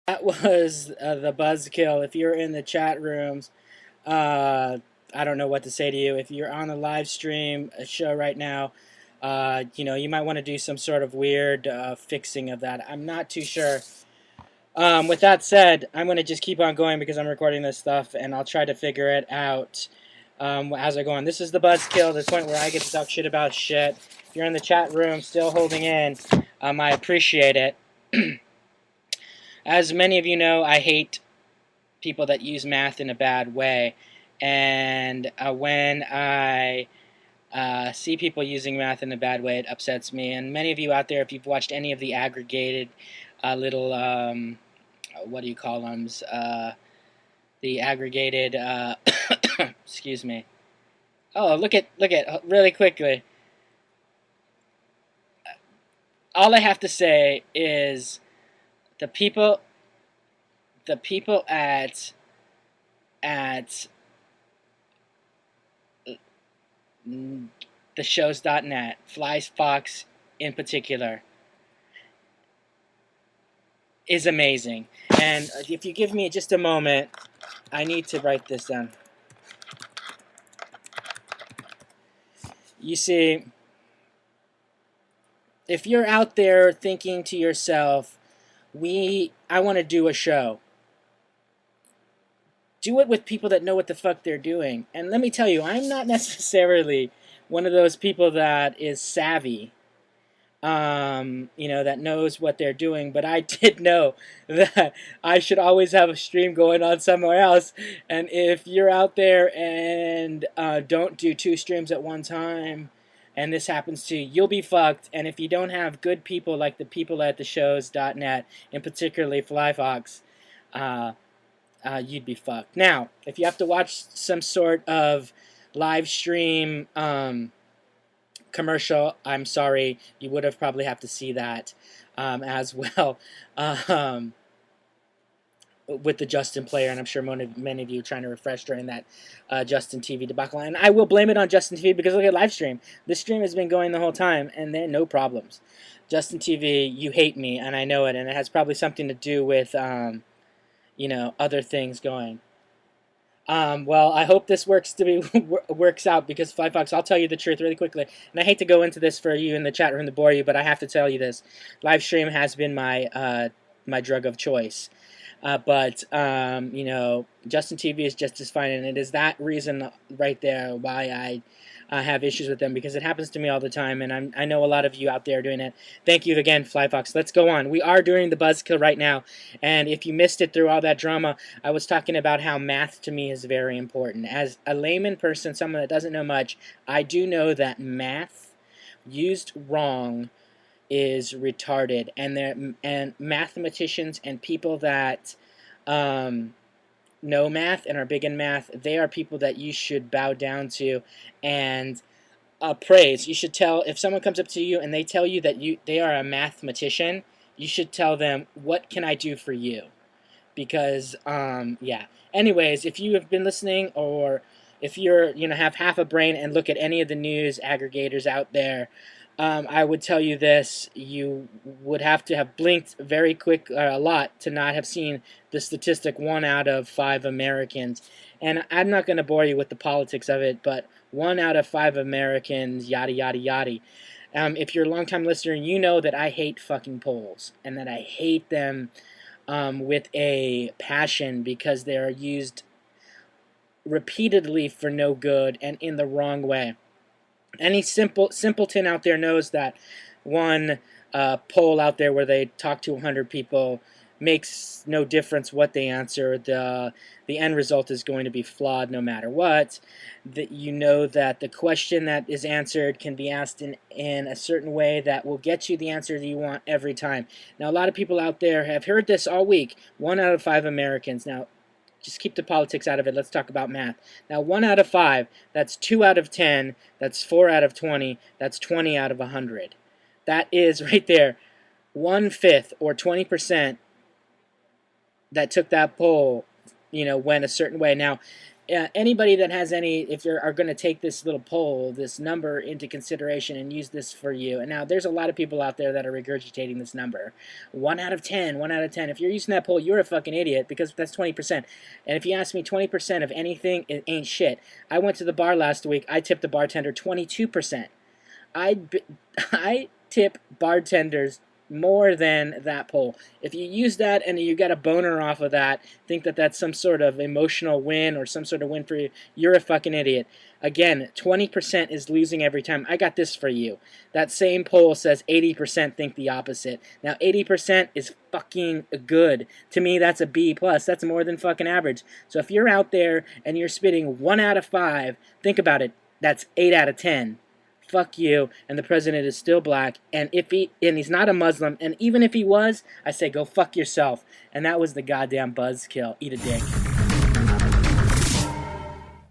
That was the Buzzkill. If you're in the chat rooms, I don't know what to say to you. If you're on a live stream a show right now, you might want to do some sort of weird fixing of that. I'm not too sure. With that said, I'm going to just keep on going because I'm recording this stuff, and I'll try to figure it out as I go on. This is the Buzzkill, the point where I get to talk shit about shit. If you're in the chat room still holding in, I appreciate it. As many of you know, I hate people that use math in a bad way. And when I see people using math in a bad way, it upsets me. And many of you out there, if you've watched any of the aggregated little, what do you call them? The aggregated, excuse me. Oh, look at, really quickly. All I have to say is the people at the shows.net, Fly Fox in particular, is amazing. And if you give me just a moment, I need to write this down. You see, if you're out there thinking to yourself, I want to do a show, do it with people that know what the fuck they're doing. And let me tell you, I'm not necessarily one of those people that is savvy, that knows what they're doing, but I did know that I should always have a stream going on somewhere else. And if you're out there and don't do 2 streams at one time, and this happens to you, you'll be fucked. And if you don't have good people like the people at the shows.net, and particularly FlyFox, you'd be fucked. Now, if you have to watch some sort of live stream commercial, I'm sorry, you would have probably have to see that as well with the Justin player, and I'm sure many of you are trying to refresh during that Justin TV debacle. And I will blame it on Justin TV because look at live stream. This stream has been going the whole time, and there are no problems. Justin TV, you hate me, and I know it, and it has probably something to do with other things going. Well, I hope this works out because FlyFox, I'll tell you the truth really quickly, and I hate to go into this for you in the chat room to bore you, but I have to tell you this: live stream has been my my drug of choice. But Justin TV is just as fine, and it is that reason right there why I have issues with them, because it happens to me all the time, and I know a lot of you out there doing it. Thank you again, FlyFox. Let's go on. We are doing the Buzzkill right now, and if you missed it through all that drama, I was talking about how math to me is very important. As a layman person, someone that doesn't know much, I do know that math used wrong is retarded, and mathematicians and people that know math and are big in math, they are people that you should bow down to and praise. You should tell, if someone comes up to you and they tell you that they are a mathematician, you should tell them, what can I do for you? Because yeah. Anyways, if you have been listening, or if you're have half a brain and look at any of the news aggregators out there, I would tell you this: you would have to have blinked very quick, a lot, to not have seen the statistic 1 out of 5 Americans. And I'm not going to bore you with the politics of it, but 1 out of 5 Americans, yada, yada, yada. If you're a long-time listener, you know that I hate fucking polls, and that I hate them with a passion, because they are used repeatedly for no good and in the wrong way. Any simpleton out there knows that one poll out there where they talk to 100 people makes no difference what they answer. The end result is going to be flawed no matter what. That you know that the question that is answered can be asked in a certain way that will get you the answer that you want every time. Now, a lot of people out there have heard this all week. 1 out of 5 Americans. Now, just keep the politics out of it. Let's talk about math. Now, 1 out of 5, that's 2 out of 10, that's 4 out of 20, that's 20 out of 100. That is, right there, 1/5 or 20% that took that poll, went a certain way. Now, Anybody that has any, if you are going to take this little poll, this number into consideration and use this for you. And now there's a lot of people out there that are regurgitating this number. 1 out of 10, 1 out of 10. If you're using that poll, you're a fucking idiot, because that's 20%. And if you ask me, 20% of anything, it ain't shit. I went to the bar last week. I tipped the bartender 22%. I tip bartenders more than that poll. If you use that and you get a boner off of that, think that that's some sort of emotional win or some sort of win for you, you're a fucking idiot. Again, 20% is losing every time. I got this for you. That same poll says 80% think the opposite. Now, 80% is fucking good. To me, that's a B+. That's more than fucking average. So if you're out there and you're spitting 1 out of 5, think about it. That's 8 out of 10. Fuck you, and the president is still black, and he's not a Muslim, and even if he was, I say go fuck yourself. And that was the goddamn Buzzkill. Eat a dick.